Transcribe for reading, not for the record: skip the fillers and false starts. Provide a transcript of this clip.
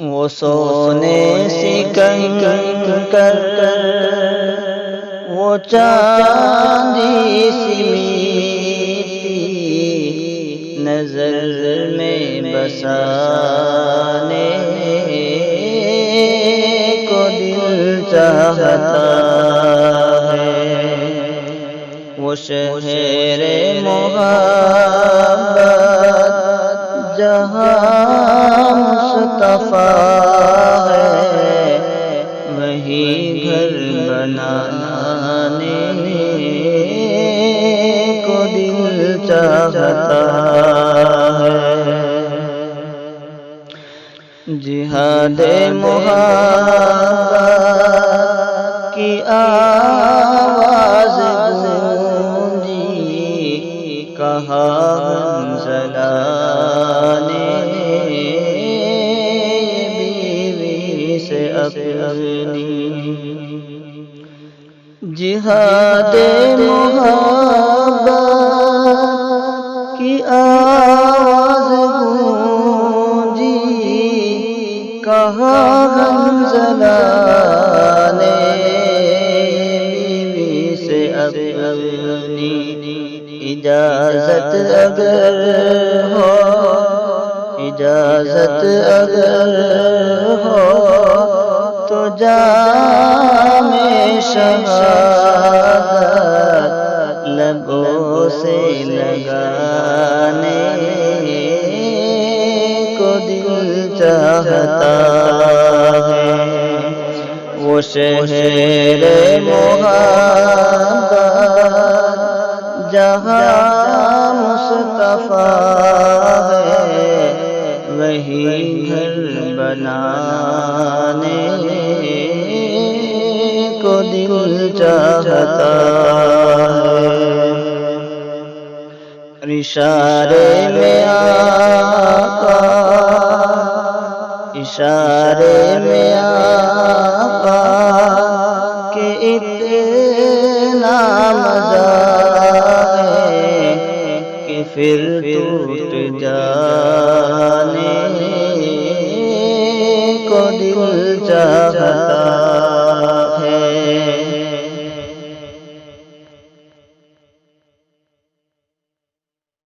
وہ سونے سکن کر وہ چاندی سی میٹھی نظر میں بسانے کو دل چاہتا ہے۔ وہ شہر محبت جہاں مصطفیٰ ہے، وہی گھر بنانے کو دل چاہتا ہے۔ جہاد محبت کی آواز گونجی، کہا زلانے بیوی سے اپنی۔ جہاد محبت کی آواز گونجی، کہا زلانے بیوی سے اپنی۔ اجازت اگر ہو، اجازت اگر ہو تو جام شہادت لبوں سے لگانے کو دل چاہتا ہے۔ وہ شہر محبت جہاں مصطفیٰ ہے، وہی گھر بنانے کو دل چاہتا ہے۔ اشارے میں آقا، اشارے میں آقا کہ اتنا مزہ ہے کہ پھر ٹوٹ جانے کو دل چاہتا